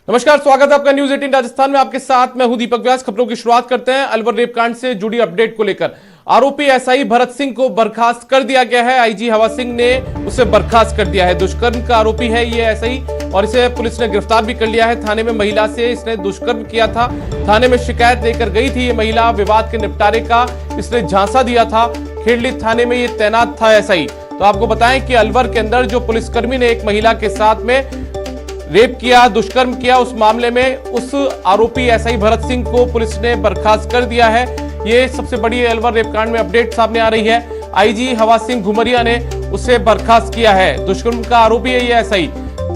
नमस्कार, स्वागत है आपका न्यूज 18 राजस्थान में। आपके साथ मैं हूं दीपक व्यास। खबरों की शुरुआत करते हैं अलवर रेप कांड से जुड़ी अपडेट को लेकर। आरोपी एसआई भरत सिंह को बर्खास्त कर दिया गया है। आईजी हवा सिंह ने उसे बर्खास्त कर दिया है। दुष्कर्म का आरोपी है ये एसआई और इसे पुलिस ने गिरफ्तार भी कर लिया है। थाने में महिला से इसने दुष्कर्म किया था। थाने में शिकायत लेकर गई थी ये महिला। विवाद के निपटारे का इसने झांसा दिया था। खेड़ली थाने में ये तैनात था एसआई। तो आपको बताएं कि अलवर के अंदर जो पुलिसकर्मी ने एक महिला के साथ में रेप किया, दुष्कर्म किया, उस मामले में उस आरोपी एसआई भरत सिंह को पुलिस ने बर्खास्त कर दिया है। ये सबसे बड़ी अलवर रेप कांड में अपडेट सामने आ रही है। आईजी हवा सिंह घुमरिया ने उसे बर्खास्त किया है। दुष्कर्म का आरोपी है ये एसआई।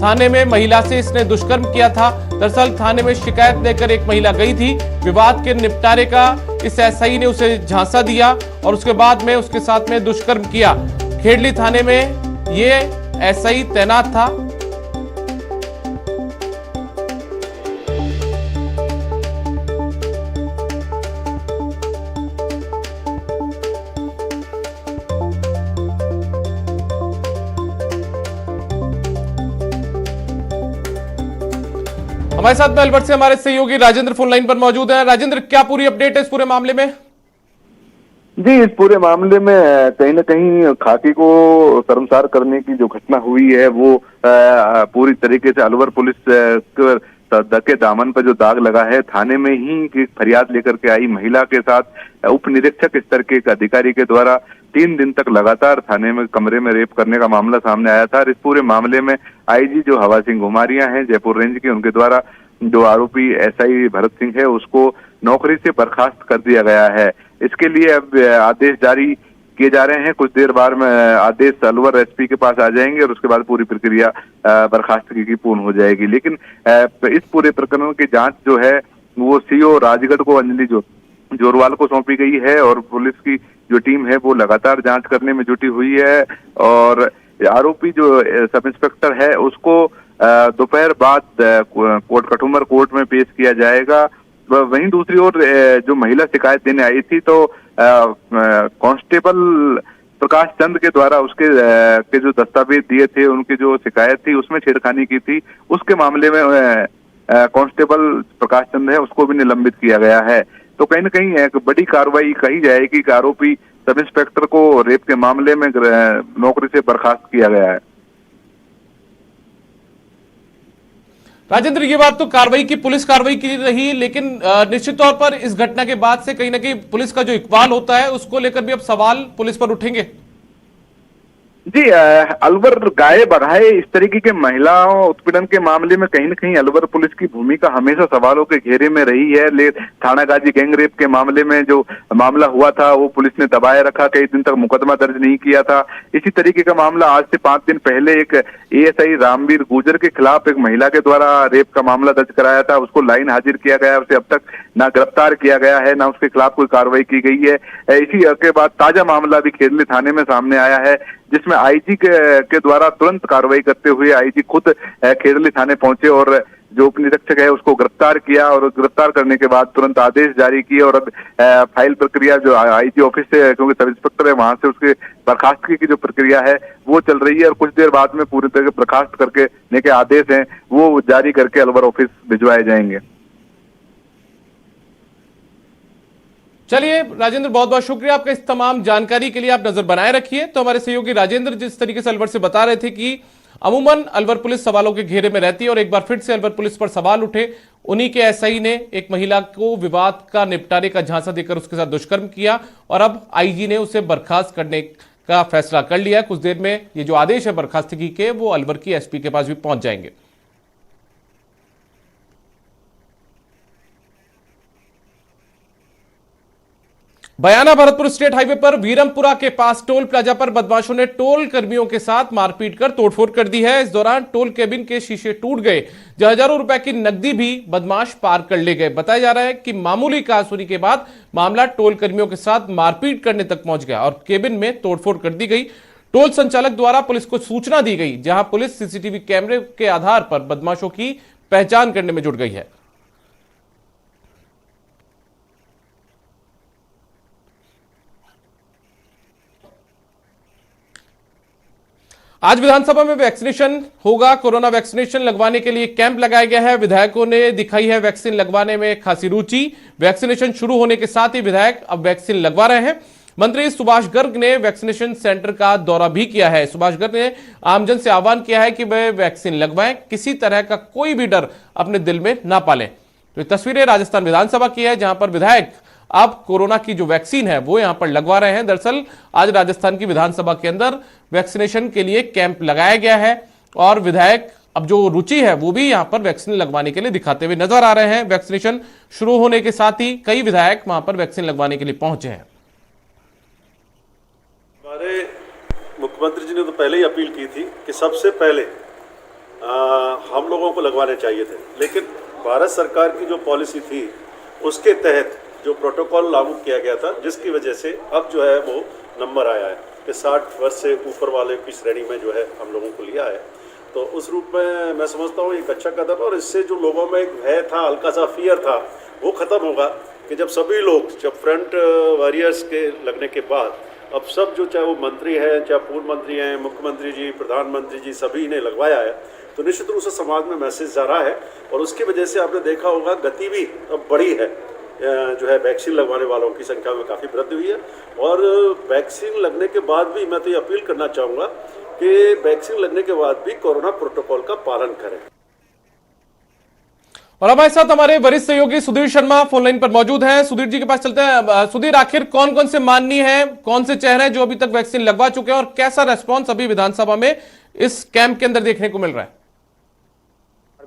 थाने में महिला से इसने दुष्कर्म किया था। दरअसल थाने में शिकायत लेकर एक महिला गई थी। विवाद के निपटारे का इस एसआई ने उसे झांसा दिया और उसके बाद में उसके साथ में दुष्कर्म किया। खेड़ली थाने में ये एसआई तैनात था। हमारे साथ में अलवर से हमारे सहयोगी राजेंद्र फोन लाइन पर मौजूद है। राजेंद्र, क्या पूरी अपडेट है इस पूरे मामले में? जी, इस पूरे मामले में कहीं ना कहीं खाकी को शर्मसार करने की जो घटना हुई है वो पूरी तरीके से अलवर पुलिस के दामन पर जो दाग लगा है। थाने में ही एक फरियाद लेकर के आई महिला के साथ उप निरीक्षक स्तर के एक अधिकारी के द्वारा 3 दिन तक लगातार थाने में कमरे में रेप करने का मामला सामने आया था। और इस पूरे मामले में आईजी जो हवा सिंह घुमारिया हैं जयपुर रेंज के, उनके द्वारा जो आरोपी एसआई भरत सिंह है उसको नौकरी से बर्खास्त कर दिया गया है। इसके लिए अब आदेश जारी किए जा रहे हैं। कुछ देर बाद में आदेश अलवर एसपी के पास आ जाएंगे और उसके बाद पूरी प्रक्रिया बर्खास्तगी की पूर्ण हो जाएगी। लेकिन इस पूरे प्रकरण की जांच जो है वो सीओ राजगढ़ को अंजलि जोरवाल को सौंपी गई है और पुलिस की जो टीम है वो लगातार जांच करने में जुटी हुई है। और आरोपी जो सब इंस्पेक्टर है उसको दोपहर बाद कठुमर कोर्ट में पेश किया जाएगा। वहीं दूसरी ओर जो महिला शिकायत देने आई थी तो कांस्टेबल प्रकाश चंद के द्वारा उसके के जो दस्तावेज दिए थे, उनकी जो शिकायत थी उसमें छेड़खानी की थी, उसके मामले में कांस्टेबल प्रकाश चंद है उसको भी निलंबित किया गया है। तो कहीं ना कहीं एक बड़ी कार्रवाई कही जाएगी कि आरोपी सब इंस्पेक्टर को रेप के मामले में नौकरी से बर्खास्त किया गया है। राजेंद्र, ये बात तो कार्रवाई की, पुलिस कार्रवाई की रही, लेकिन निश्चित तौर पर इस घटना के बाद से कहीं ना कहीं पुलिस का जो इकबाल होता है उसको लेकर भी अब सवाल पुलिस पर उठेंगे। जी, अलवर गाये बढ़ाए इस तरीके के महिलाओं उत्पीड़न के मामले में कहीं न कहीं अलवर पुलिस की भूमिका हमेशा सवालों के घेरे में रही है। थाना गाजी गैंग रेप के मामले में जो मामला हुआ था वो पुलिस ने दबाए रखा, कई दिन तक मुकदमा दर्ज नहीं किया था। इसी तरीके का मामला आज से 5 दिन पहले एक एएसआई रामवीर गुर्जर के खिलाफ एक महिला के द्वारा रेप का मामला दर्ज कराया था। उसको लाइन हाजिर किया गया, उसे अब तक ना गिरफ्तार किया गया है, ना उसके खिलाफ कोई कार्रवाई की गई है। इसी के बाद ताजा मामला भी खेड़ली थाने में सामने आया है, जिसमें आईजी के द्वारा तुरंत कार्रवाई करते हुए आईजी खुद खेड़ली थाने पहुंचे और जो उप निरीक्षक है उसको गिरफ्तार किया और गिरफ्तार करने के बाद तुरंत आदेश जारी किए। और अब फाइल प्रक्रिया जो आईजी ऑफिस से, क्योंकि सब इंस्पेक्टर है वहां से, उसके बर्खास्तगी की जो प्रक्रिया है वो चल रही है और कुछ देर बाद में पूरी तरह बर्खास्त करके के आदेश हैं वो जारी करके अलवर ऑफिस भिजवाए जाएंगे। चलिए राजेंद्र, बहुत बहुत शुक्रिया आपका इस तमाम जानकारी के लिए। आप नजर बनाए रखिए। तो हमारे सहयोगी राजेंद्र जिस तरीके से अलवर से बता रहे थे कि अमूमन अलवर पुलिस सवालों के घेरे में रहती है और एक बार फिर से अलवर पुलिस पर सवाल उठे। उन्हीं के एसआई ने एक महिला को विवाद का निपटारे का झांसा देकर उसके साथ दुष्कर्म किया और अब आईजी ने उसे बर्खास्त करने का फैसला कर लिया। कुछ देर में ये जो आदेश है बर्खास्तगी के, वो अलवर की एसपी के पास भी पहुंच जाएंगे। बयाना भरतपुर स्टेट हाईवे पर वीरमपुरा के पास टोल प्लाजा पर बदमाशों ने टोल कर्मियों के साथ मारपीट कर तोड़फोड़ कर दी है। इस दौरान टोल केबिन के शीशे टूट गए, जो हजारों रुपए की नकदी भी बदमाश पार कर ले गए। बताया जा रहा है कि मामूली कारसुनी के बाद मामला टोल कर्मियों के साथ मारपीट करने तक पहुंच गया और केबिन में तोड़फोड़ कर दी गई। टोल संचालक द्वारा पुलिस को सूचना दी गई, जहां पुलिस सीसीटीवी कैमरे के आधार पर बदमाशों की पहचान करने में जुट गई है। आज विधानसभा में वैक्सीनेशन होगा। कोरोना वैक्सीनेशन लगवाने के लिए कैंप लगाया गया है। विधायकों ने दिखाई है वैक्सीन लगवाने में खासी रुचि। वैक्सीनेशन शुरू होने के साथ ही विधायक अब वैक्सीन लगवा रहे हैं। मंत्री सुभाष गर्ग ने वैक्सीनेशन सेंटर का दौरा भी किया है। सुभाष गर्ग ने आमजन से आह्वान किया है कि वे वैक्सीन लगवाएं, किसी तरह का कोई भी डर अपने दिल में ना पालें। तो ये तस्वीरें राजस्थान विधानसभा की है, जहां पर विधायक अब कोरोना की जो वैक्सीन है वो यहां पर लगवा रहे हैं। दरअसल आज राजस्थान की विधानसभा के अंदर वैक्सीनेशन के लिए कैंप लगाया गया है और विधायक अब जो रुचि है वो भी यहां पर वैक्सीन लगवाने के लिए दिखाते हुए नजर आ रहे हैं। वैक्सीनेशन शुरू होने के साथ ही कई विधायक वहां पर वैक्सीन लगवाने के लिए पहुंचे हैं। हमारे मुख्यमंत्री जी ने तो पहले ही अपील की थी कि सबसे पहले हम लोगों को लगवाने चाहिए थे, लेकिन भारत सरकार की जो पॉलिसी थी उसके तहत जो प्रोटोकॉल लागू किया गया था, जिसकी वजह से अब जो है वो नंबर आया है कि 60 वर्ष से ऊपर वाले की श्रेणी में जो है हम लोगों को लिया है। तो उस रूप में मैं समझता हूँ एक अच्छा कदम है और इससे जो लोगों में एक भय था, हल्का सा फियर था, वो ख़त्म होगा कि जब सभी लोग, जब फ्रंट वॉरियर्स के लगने के बाद अब सब जो चाहे वो मंत्री हैं, चाहे पूर्व मंत्री हैं, मुख्यमंत्री जी, प्रधानमंत्री जी, सभी ने लगवाया है, तो निश्चित रूप से समाज में मैसेज जा रहा है और उसकी वजह से आपने देखा होगा गति भी अब बढ़ी है। जो है वैक्सीन लगवाने वालों की संख्या में काफ़ी वृद्धि हुई है और वैक्सीन लगने के बाद भी मैं तो ये अपील करना चाहूँगा कि वैक्सीन लगने के बाद भी कोरोना प्रोटोकॉल का पालन करें। और हमारे साथ हमारे वरिष्ठ सहयोगी सुधीर शर्मा फोनलाइन पर मौजूद हैं। सुधीर जी के पास चलते हैं। सुधीर, आखिर कौन कौन से माननीय हैं, कौन से चेहरे हैं जो अभी तक वैक्सीन लगवा चुके हैं और कैसा रेस्पॉन्स अभी विधानसभा में इस कैंप के अंदर देखने को मिल रहा है?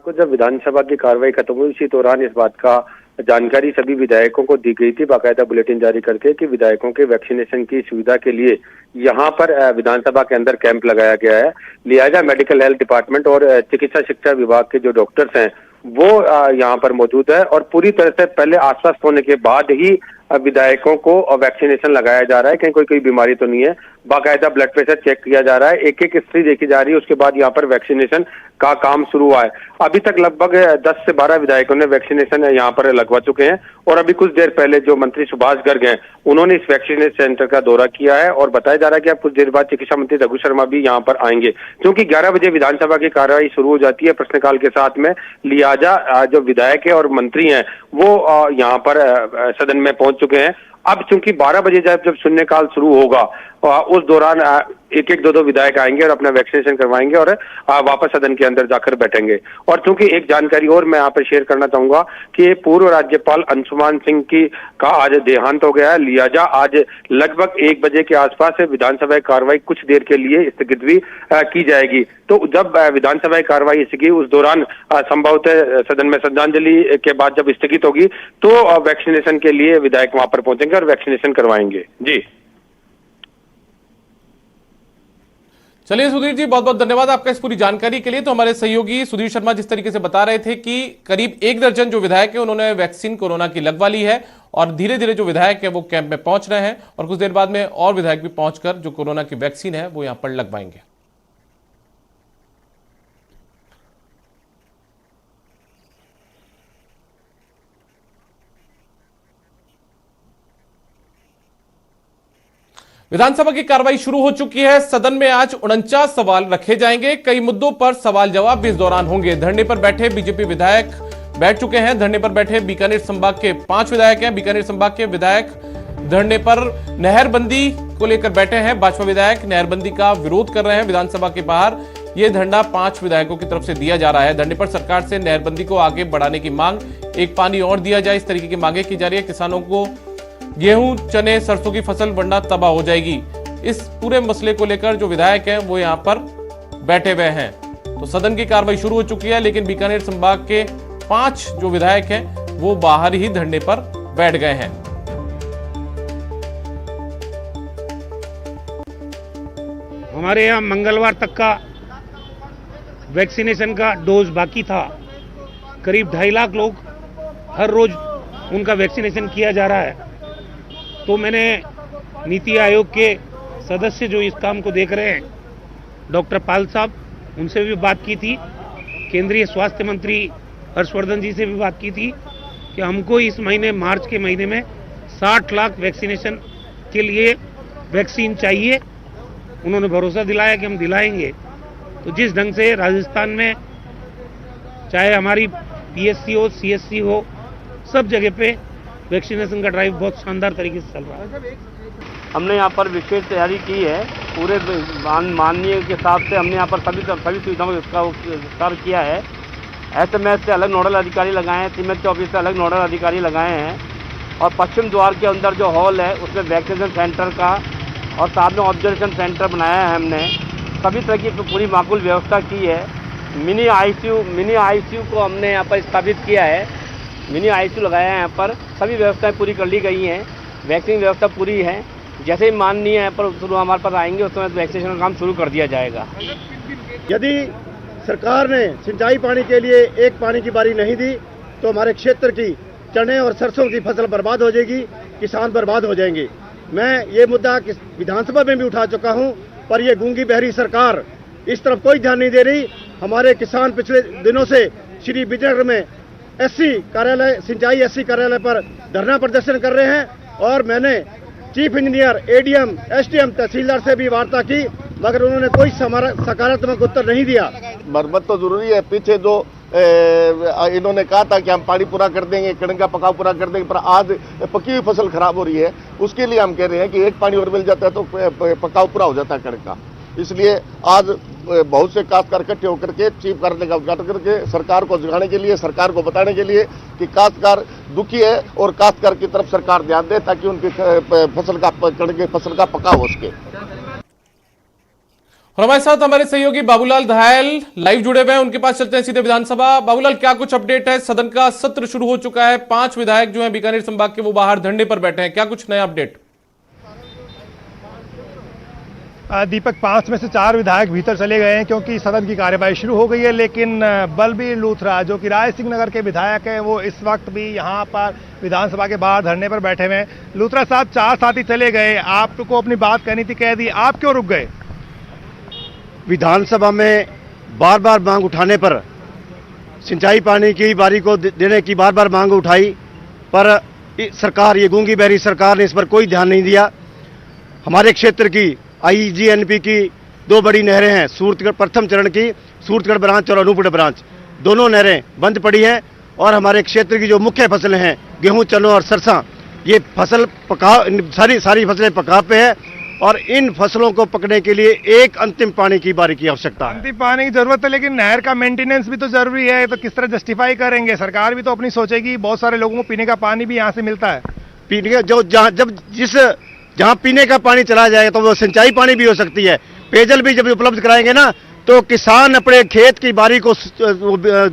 जब विधानसभा की कार्रवाई खत्म हुई उसी दौरान इस बात का जानकारी सभी विधायकों को दी गई थी, बाकायदा बुलेटिन जारी करके, कि विधायकों के वैक्सीनेशन की सुविधा के लिए यहाँ पर विधानसभा के अंदर कैंप लगाया गया है। लिहाजा मेडिकल हेल्थ डिपार्टमेंट और चिकित्सा शिक्षा विभाग के जो डॉक्टर्स हैं वो यहाँ पर मौजूद है और पूरी तरह से पहले आश्वस्त होने के बाद ही विधायकों को वैक्सीनेशन लगाया जा रहा है। कहीं कोई बीमारी तो नहीं है, बाकायदा ब्लड प्रेशर चेक किया जा रहा है, एक एक हिस्ट्री देखी जा रही है, उसके बाद यहाँ पर वैक्सीनेशन का काम शुरू हुआ है। अभी तक लगभग 10 से 12 विधायकों ने वैक्सीनेशन यहाँ पर लगवा चुके हैं और अभी कुछ देर पहले जो मंत्री सुभाष गर्ग हैं उन्होंने इस वैक्सीनेशन सेंटर का दौरा किया है और बताया जा रहा है कि अब कुछ देर बाद चिकित्सा मंत्री रघु शर्मा भी यहाँ पर आएंगे, क्योंकि 11 बजे विधानसभा की कार्रवाई शुरू हो जाती है प्रश्नकाल के साथ में। लिहाजा जो विधायक है और मंत्री हैं वो यहाँ पर सदन में पहुंच चुके हैं। अब चूंकि 12 बजे जब शून्यकाल शुरू होगा उस दौरान एक एक दो विधायक आएंगे और अपना वैक्सीनेशन करवाएंगे और वापस सदन के अंदर जाकर बैठेंगे। और चूंकि एक जानकारी और मैं यहाँ पर शेयर करना चाहूंगा कि पूर्व राज्यपाल अंशुमान सिंह का आज देहांत हो गया है। लिहाजा आज लगभग 1 बजे के आसपास विधानसभा की कार्रवाई कुछ देर के लिए स्थगित भी की जाएगी। तो जब विधानसभा की कार्रवाई स्थगित उस दौरान संभवतः सदन में श्रद्धांजलि के बाद जब स्थगित होगी तो वैक्सीनेशन के लिए विधायक वहां पर पहुंचेंगे और वैक्सीनेशन करवाएंगे। जी चलिए सुधीर जी, बहुत बहुत धन्यवाद आपका इस पूरी जानकारी के लिए। तो हमारे सहयोगी सुधीर शर्मा जिस तरीके से बता रहे थे कि करीब 1 दर्जन जो विधायक है उन्होंने वैक्सीन कोरोना की लगवा ली है और धीरे धीरे जो विधायक है वो कैंप में पहुंच रहे हैं और कुछ देर बाद में और विधायक भी पहुंचकर जो कोरोना की वैक्सीन है वो यहां पर लगवाएंगे। विधानसभा की कार्रवाई शुरू हो चुकी है। सदन में आज 49 सवाल रखे जाएंगे। कई मुद्दों पर सवाल जवाब भी इस दौरान होंगे। धरने पर बैठे बीजेपी विधायक बैठ चुके हैं। धरने पर बैठे बीकानेर संभाग के 5 विधायक हैं। बीकानेर संभाग के विधायक धरने पर नहरबंदी को लेकर बैठे हैं। भाजपा विधायक नहरबंदी का विरोध कर रहे हैं विधानसभा के बाहर। यह धरना 5 विधायकों की तरफ से दिया जा रहा है। धरने पर सरकार से नहरबंदी को आगे बढ़ाने की मांग, एक पानी और दिया जाए, इस तरीके की मांगे की जा रही है। किसानों को गेहूं, चने, सरसों की फसल वरना तबाह हो जाएगी। इस पूरे मसले को लेकर जो विधायक हैं वो यहां पर बैठे हुए हैं। तो सदन की कार्रवाई शुरू हो चुकी है, लेकिन बीकानेर संभाग के 5 जो विधायक हैं वो बाहर ही धरने पर बैठ गए हैं। हमारे यहाँ मंगलवार तक का वैक्सीनेशन का डोज बाकी था। करीब 2.5 लाख लोग हर रोज उनका वैक्सीनेशन किया जा रहा है। तो मैंने नीति आयोग के सदस्य जो इस काम को देख रहे हैं, डॉक्टर पाल साहब, उनसे भी बात की थी। केंद्रीय स्वास्थ्य मंत्री हर्षवर्धन जी से भी बात की थी कि हमको इस महीने, मार्च के महीने में 60 लाख वैक्सीनेशन के लिए वैक्सीन चाहिए। उन्होंने भरोसा दिलाया कि हम दिलाएंगे। तो जिस ढंग से राजस्थान में चाहे हमारी पीएससी हो, सीएससी हो, सब जगह पे वैक्सीनेशन का ड्राइव बहुत शानदार तरीके से चल रहा है। हमने यहाँ पर विशेष तैयारी की है। पूरे माननीय के हिसाब से हमने यहाँ पर सभी सुविधाओं का विस्तार किया है। एसएमएस से अलग नोडल अधिकारी लगाए हैं, सीमेंट ऑफिस से अलग नोडल अधिकारी लगाए हैं और पश्चिम द्वार के अंदर जो हॉल है उसमें वैक्सीनेशन सेंटर का और साथ में ऑब्जर्वेशन सेंटर बनाया है। हमने सभी तरह की पूरी माकूल व्यवस्था की है। मिनी आईसीयू को हमने यहाँ पर स्थापित किया है। मिनी आईसीयू लगाया है यहाँ पर। सभी व्यवस्थाएं पूरी कर ली गई हैं। वैक्सीन व्यवस्था पूरी है। जैसे ही माननीय यहाँ पर शुरू हमारे पास आएंगे उस समय वैक्सीनेशन का काम शुरू कर दिया जाएगा। यदि सरकार ने सिंचाई पानी के लिए एक पानी की बारी नहीं दी तो हमारे क्षेत्र की चने और सरसों की फसल बर्बाद हो जाएगी, किसान बर्बाद हो जाएंगे। मैं ये मुद्दा विधानसभा में भी उठा चुका हूँ, पर ये गूंगी बहरी सरकार इस तरफ कोई ध्यान नहीं दे रही। हमारे किसान पिछले दिनों से श्री विजयनगर में एससी कार्यालय, सिंचाई एससी कार्यालय पर धरना प्रदर्शन कर रहे हैं और मैंने चीफ इंजीनियर, एडीएम, एसडीएम, तहसीलदार से भी वार्ता की, मगर उन्होंने कोई सकारात्मक उत्तर नहीं दिया। मरम्मत तो जरूरी है। पीछे जो इन्होंने कहा था कि हम पानी पूरा कर देंगे, कणक का पकाव पूरा कर देंगे, पर आज पकी हुई फसल खराब हो रही है। उसके लिए हम कह रहे हैं कि एक पानी और मिल जाता है तो पकाव पूरा हो जाता है कणक का। इसलिए आज बहुत से काश्तकार इकट्ठे होकर के चीफ कार्यालय का उद्घाटन करके सरकार को जगाने के लिए, सरकार को बताने के लिए कि काश्तकार दुखी है और काश्तकार की तरफ सरकार ध्यान दे ताकि उनकी फसल का कणक की फसल का पकाव हो सके। और हमारे साथ हमारे सहयोगी बाबूलाल धायल लाइव जुड़े हुए हैं, उनके पास चलते हैं सीधे विधानसभा। बाबूलाल, क्या कुछ अपडेट है? सदन का सत्र शुरू हो चुका है, 5 विधायक जो हैं बीकानेर संभाग के वो बाहर धरने पर बैठे हैं, क्या कुछ नया अपडेट? दीपक, 5 में से 4 विधायक भीतर चले गए हैं क्योंकि सदन की कार्यवाही शुरू हो गई है, लेकिन बलबीर लूथरा जो कि राय सिंह नगर के विधायक हैं वो इस वक्त भी यहाँ पर विधानसभा के बाहर धरने पर बैठे हुए हैं। लूथरा साहब, 4 साथी चले गए, आपको अपनी बात कहनी थी, कह दी, आप क्यों रुक गए? विधानसभा में बार बार मांग उठाने पर, सिंचाई पानी की बारी को देने की बार बार मांग उठाई, पर सरकार, ये गूंगी बहरी सरकार ने इस पर कोई ध्यान नहीं दिया। हमारे क्षेत्र की आईजीएनपी की 2 बड़ी नहरें हैं, सूरतगढ़ प्रथम चरण की सूरतगढ़ ब्रांच और अनूपगढ़ ब्रांच, दोनों नहरें बंद पड़ी हैं और हमारे क्षेत्र की जो मुख्य फसलें हैं गेहूं, चनों और सरसा, ये फसल पकाव, सारी फसलें पकाव पे है और इन फसलों को पकने के लिए एक अंतिम पानी की बारी की आवश्यकता है। अंतिम पानी की जरूरत है, लेकिन नहर का मेंटेनेंस भी तो जरूरी है, तो किस तरह जस्टिफाई करेंगे? सरकार भी तो अपनी सोचेगी, बहुत सारे लोगों को पीने का पानी भी यहाँ से मिलता है। पीने का जो जहाँ पीने का पानी चला जाएगा तो वो सिंचाई पानी भी हो सकती है। पेयजल भी जब उपलब्ध कराएंगे ना तो किसान अपने खेत की बारी को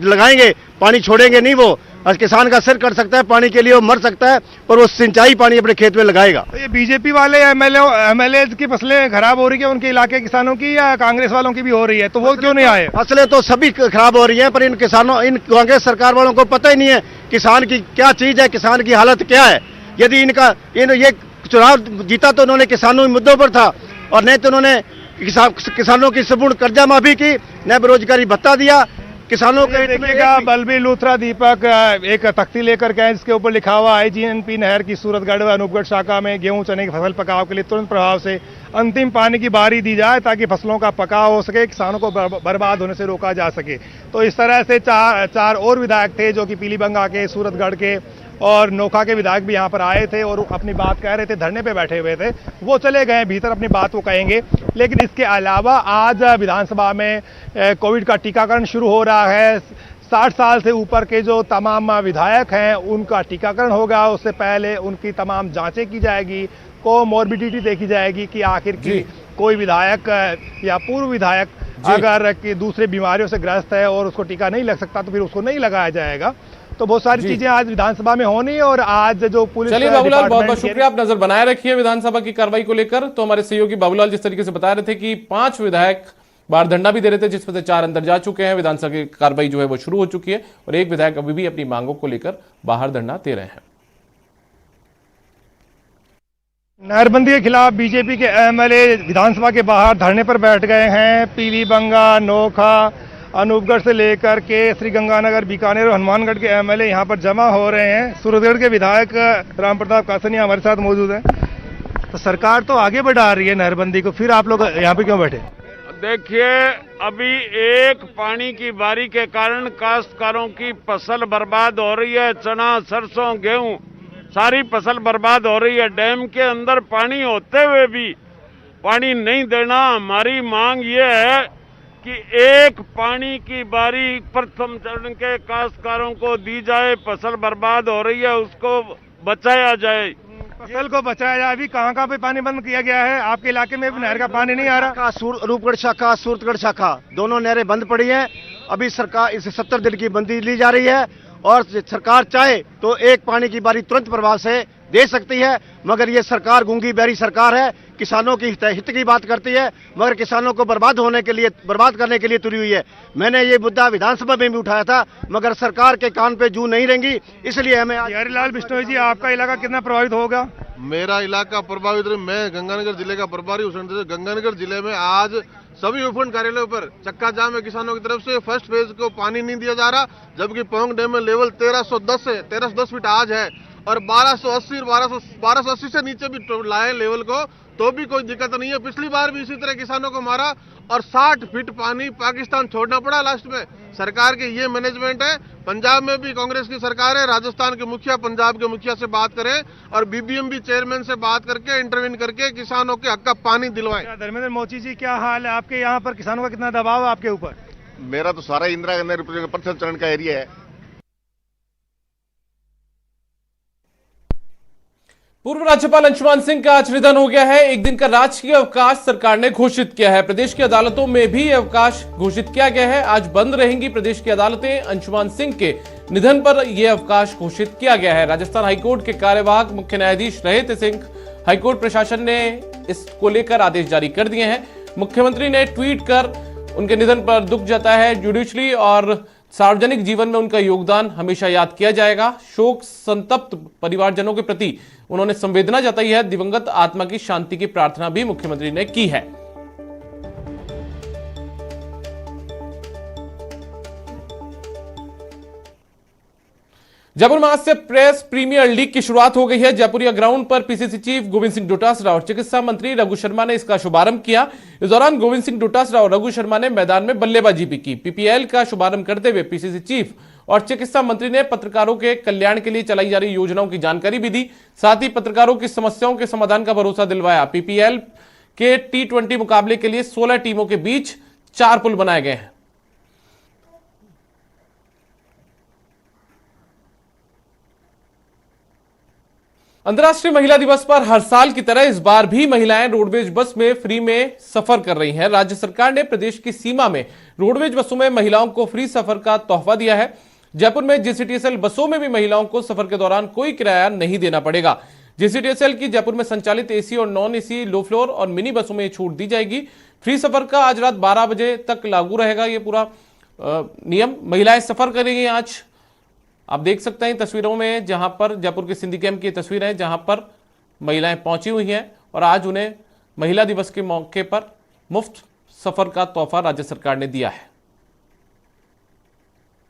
लगाएंगे, पानी छोड़ेंगे नहीं। वो किसान का सिर कट सकता है पानी के लिए, वो मर सकता है, पर वो सिंचाई पानी अपने खेत में लगाएगा। तो ये बीजेपी वाले एमएलए की फसलें खराब हो रही है उनके इलाके किसानों की, या कांग्रेस वालों की भी हो रही है, तो वो क्यों नहीं आए? फसलें तो सभी खराब हो रही हैं, पर इन कांग्रेस सरकार वालों को पता ही नहीं है किसान की क्या चीज है, किसान की हालत क्या है। यदि ये चुनाव जीता तो उन्होंने किसानों के मुद्दों पर था और नहीं तो उन्होंने किसानों की संपूर्ण कर्जा माफी की, न बेरोजगारी भत्ता दिया किसानों के। देखिएगा बलबीर लूथरा दीपक एक तख्ती लेकर गए जिसके ऊपर लिखा हुआ आईजीएनपी नहर की सूरतगढ़ व अनूपगढ़ शाखा में गेहूं चने की फसल पकाव के लिए तुरंत प्रभाव से अंतिम पानी की बारी दी जाए ताकि फसलों का पकाव हो सके, किसानों को बर्बाद होने से रोका जा सके। तो इस तरह से चार और विधायक थे जो कि पीलीबंगा के, सूरतगढ़ के और नोखा के विधायक भी यहाँ पर आए थे और अपनी बात कह रहे थे, धरने पे बैठे हुए थे, वो चले गए भीतर, अपनी बात वो कहेंगे। लेकिन इसके अलावा आज विधानसभा में कोविड का टीकाकरण शुरू हो रहा है। 60 साल से ऊपर के जो तमाम विधायक हैं उनका टीकाकरण होगा, उससे पहले उनकी तमाम जांचें की जाएगी, कोमोर्बिडिटी देखी जाएगी कि आखिर की कोई विधायक या पूर्व विधायक अगर कि दूसरे बीमारियों से ग्रस्त है और उसको टीका नहीं लग सकता तो फिर उसको नहीं लगाया जाएगा। तो बहुत सारी चीजें आज विधानसभा में होनी और आज जो पुलिस। चलिए बाबूलाल, बहुत बहुत शुक्रिया, आप नजर बनाए रखिए विधानसभा की कार्रवाई को लेकर। तो हमारे सहयोगी बाबूलाल जिस तरीके से बता रहे थे कि 5 विधायक बाहर धरना भी दे रहे थे, जिसमें से 4 अंदर जा चुके हैं, विधानसभा की कार्रवाई जो है वो शुरू हो चुकी है और एक विधायक अभी भी अपनी मांगों को लेकर बाहर धरना दे रहे हैं। नहरबंदी के खिलाफ बीजेपी के एमएलए विधानसभा के बाहर धरने पर बैठ गए हैं। पीलीबंगा, नोखा, अनूपगढ़ से लेकर के श्रीगंगानगर, बीकानेर और हनुमानगढ़ के एमएलए यहाँ पर जमा हो रहे हैं। सूरतगढ़ के विधायक राम प्रताप कासनिया हमारे साथ मौजूद हैं। तो सरकार तो आगे बढ़ा रही है नहरबंदी को, फिर आप लोग यहाँ पे क्यों बैठे? देखिए, अभी एक पानी की बारी के कारण काश्तकारों की फसल बर्बाद हो रही है। चना, सरसों, गेहूं, सारी फसल बर्बाद हो रही है। डैम के अंदर पानी होते हुए भी पानी नहीं देना। हमारी मांग ये है कि एक पानी की बारी प्रथम चरण के काश्तकारों को दी जाए। फसल बर्बाद हो रही है, उसको बचाया जाए। फसल को बचाया जाए। अभी कहाँ पे पानी बंद किया गया है? आपके इलाके में भी नहर का पानी नहीं आ रहा? रूपगढ़ शाखा, सूरतगढ़ शाखा दोनों नहरें बंद पड़ी हैं। अभी सरकार इसे 70 दिन की बंदी ली जा रही है और सरकार चाहे तो एक पानी की बारी तुरंत प्रभाव से दे सकती है, मगर ये सरकार गूंगी बहरी सरकार है। किसानों की हित की बात करती है मगर किसानों को बर्बाद करने के लिए तुली हुई है। मैंने ये मुद्दा विधानसभा में भी उठाया था मगर सरकार के कान पे जू नहीं रहेंगी, इसलिए हमें। हरिलाल बिश्नोई जी, आपका इलाका कितना प्रभावित होगा? मेरा इलाका प्रभावित, मैं गंगानगर जिले का प्रभारी हूँ। गंगानगर जिले में आज सभी उपखंड कार्यालयों पर चक्का जाम है किसानों की तरफ से। फर्स्ट फेज को पानी नहीं दिया जा रहा, जबकि पोंग डैम में लेवल 1310 फीट आज है और 1280 से नीचे भी लाए लेवल को, तो भी कोई दिक्कत नहीं है। पिछली बार भी इसी तरह किसानों को मारा और 60 फीट पानी पाकिस्तान छोड़ना पड़ा लास्ट में। सरकार की ये मैनेजमेंट है। पंजाब में भी कांग्रेस की सरकार है। राजस्थान के मुखिया पंजाब के मुखिया से बात करें और बीबीएमबी चेयरमैन से बात करके इंटरवीन करके किसानों के हक का पानी दिलवाएं। धर्मेंद्र मोची जी, क्या हाल है आपके यहाँ पर? किसानों का कितना दबाव है आपके ऊपर? मेरा तो सारा इंदिरा गांधी प्रथम चरण का एरिया है। पूर्व राज्यपाल अंशुमान सिंह का आज निधन हो गया है। एक दिन का राजकीय अवकाश सरकार ने घोषित किया है। प्रदेश की अदालतों में भी अवकाश घोषित किया गया है। आज बंद रहेंगी प्रदेश की अदालतें। अंशुमान सिंह के निधन पर यह अवकाश घोषित किया गया है। राजस्थान हाईकोर्ट के कार्यवाहक मुख्य न्यायाधीश रहे थे सिंह। हाईकोर्ट प्रशासन ने इसको लेकर आदेश जारी कर दिए हैं। मुख्यमंत्री ने ट्वीट कर उनके निधन पर दुख जताया है। जुडिशरी और सार्वजनिक जीवन में उनका योगदान हमेशा याद किया जाएगा। शोक संतप्त परिवारजनों के प्रति उन्होंने संवेदना जताई है। दिवंगत आत्मा की शांति की प्रार्थना भी मुख्यमंत्री ने की है। जयपुर में आज से प्रेस प्रीमियर लीग की शुरुआत हो गई है। जयपुरिया ग्राउंड पर पीसीसी चीफ गोविंद सिंह डोटासरा और चिकित्सा मंत्री रघु शर्मा ने इसका शुभारंभ किया। इस दौरान गोविंद सिंह डोटासरा और रघु शर्मा ने मैदान में बल्लेबाजी भी की। पीपीएल का शुभारंभ करते हुए पीसीसी चीफ और चिकित्सा मंत्री ने पत्रकारों के कल्याण के लिए चलाई जा रही योजनाओं की जानकारी भी दी। साथ ही पत्रकारों की समस्याओं के समाधान का भरोसा दिलवाया। पीपीएल के T20 मुकाबले के लिए 16 टीमों के बीच 4 पुल बनाए गए हैं। अंतर्राष्ट्रीय महिला दिवस पर हर साल की तरह इस बार भी महिलाएं रोडवेज बस में फ्री में सफर कर रही हैं। राज्य सरकार ने प्रदेश की सीमा में रोडवेज बसों में महिलाओं को फ्री सफर का तोहफा दिया है। जयपुर में जीसीटीएसएल बसों में भी महिलाओं को सफर के दौरान कोई किराया नहीं देना पड़ेगा। जीसीटीएसएल की जयपुर में संचालित एसी और नॉन एसी लो फ्लोर और मिनी बसों में छूट दी जाएगी। फ्री सफर का आज रात 12 बजे तक लागू रहेगा ये पूरा नियम। महिलाएं सफर करेंगी। आज आप देख सकते हैं तस्वीरों में, जहां पर जयपुर के सिंधी कैंप की तस्वीरें हैं जहां पर महिलाएं पहुंची हुई हैं और आज उन्हें महिला दिवस के मौके पर मुफ्त सफर का तोहफा राज्य सरकार ने दिया है।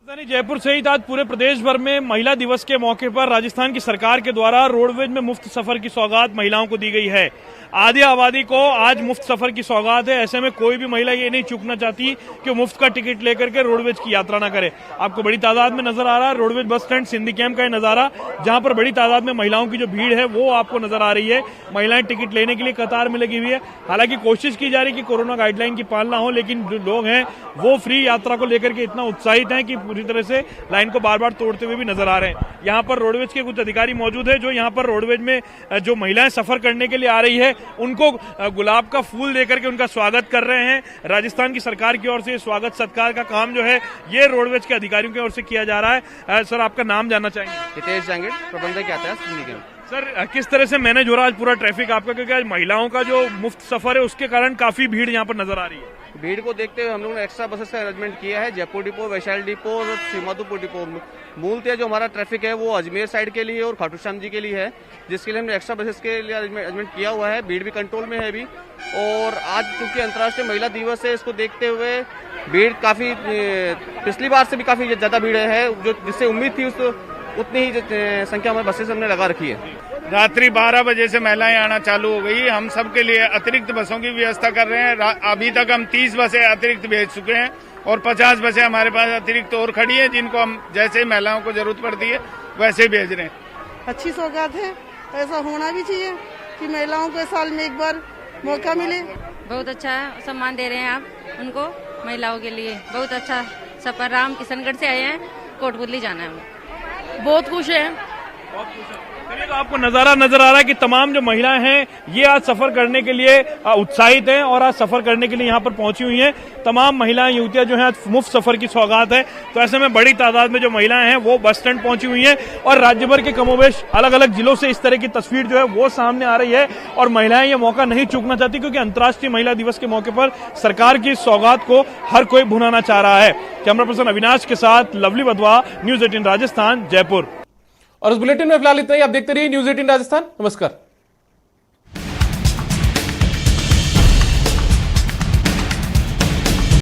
राजधानी जयपुर सहित आज पूरे प्रदेश भर में महिला दिवस के मौके पर राजस्थान की सरकार के द्वारा रोडवेज में मुफ्त सफर की सौगात महिलाओं को दी गई है। आधी आबादी को आज मुफ्त सफर की सौगात है। ऐसे में कोई भी महिला ये नहीं चूकना चाहती कि मुफ्त का टिकट लेकर के रोडवेज की यात्रा ना करे। आपको बड़ी तादाद में नजर आ रहा है roadways bus stand Sindhi camp का नजारा, जहां पर बड़ी तादाद में महिलाओं की जो भीड़ है वो आपको नजर आ रही है। महिलाएं टिकट लेने के लिए कतार में लगी हुई है। हालांकि कोशिश की जा रही है कि कोरोना गाइडलाइन की पालना हो, लेकिन जो लोग हैं वो फ्री यात्रा को लेकर के इतना उत्साहित हैं कि पूरी तरह से लाइन को बार बार तोड़ते हुए भी नजर आ रहे हैं। यहाँ पर रोडवेज के कुछ अधिकारी मौजूद है जो यहाँ पर रोडवेज में जो महिलाएं सफर करने के लिए आ रही है उनको गुलाब का फूल देकर के उनका स्वागत कर रहे हैं। राजस्थान की सरकार की ओर से स्वागत सत्कार का काम जो है ये रोडवेज के अधिकारियों की ओर से किया जा रहा है। सर, आपका नाम जानना चाहेंगे? हितेश जांगीर, प्रबंधक यातायात। सर, किस तरह से मैनेज हो रहा है आज पूरा ट्रैफिक आपका, क्योंकि आज महिलाओं का जो मुफ्त सफर है उसके कारण काफी भीड़ यहाँ पर नजर आ रही है? भीड़ को देखते हुए हम लोगों ने एक्स्ट्रा बसेस का अरेंजमेंट किया है। जयपुर डिपो, वैशाली डिपो और सीमाधुपुर डिपो। मूलतः जो हमारा ट्रैफिक है वो अजमेर साइड के लिए और खाटू श्याम जी के लिए है, जिसके लिए हमने एक्स्ट्रा बसेस के लिए अरेंजमेंट किया हुआ है। भीड़ भी कंट्रोल में है अभी। और आज चूंकि अंतर्राष्ट्रीय महिला दिवस है, इसको देखते हुए भीड़ काफी पिछली बार से भी काफी ज्यादा भीड़ है, जो जिससे उम्मीद थी उतनी ही संख्या में बसेस हमने लगा रखी है। रात्रि 12 बजे से महिलाएं आना चालू हो गई। हम सबके लिए अतिरिक्त बसों की व्यवस्था कर रहे हैं। अभी तक हम 30 बसें अतिरिक्त भेज चुके हैं और 50 बसें हमारे पास अतिरिक्त और खड़ी है, जिनको हम जैसे महिलाओं को जरूरत पड़ती है वैसे ही भेज रहे हैं। अच्छी सौगात है, ऐसा होना भी चाहिए कि महिलाओं को इस साल में एक बार मौका मिले। बहुत अच्छा सम्मान दे रहे हैं आप उनको, महिलाओं के लिए बहुत अच्छा सफर। राम किशनगढ़ से आए हैं, कोटपुतली जाना है हमें। बहुत खुश है। चलिए, तो आपको नजारा नजर आ रहा है कि तमाम जो महिलाएं हैं ये आज सफर करने के लिए उत्साहित हैं और आज सफर करने के लिए यहाँ पर पहुंची हुई हैं। तमाम महिलाएं युवतियां जो हैं आज मुफ्त सफर की सौगात है, तो ऐसे में बड़ी तादाद में जो महिलाएं हैं वो बस स्टैंड पहुंची हुई हैं और राज्य भर के कमोबेश अलग अलग जिलों से इस तरह की तस्वीर जो है वो सामने आ रही है और महिलाएं ये मौका नहीं चूकना चाहती, क्योंकि अंतर्राष्ट्रीय महिला दिवस के मौके पर सरकार की सौगात को हर कोई भुनाना चाह रहा है। कैमरा पर्सन अविनाश के साथ लवली वधवा, न्यूज 18 राजस्थान, जयपुर। और उस बुलेटिन में फिलहाल इतना ही। आप देखते रहिए न्यूज 18 राजस्थान। नमस्कार।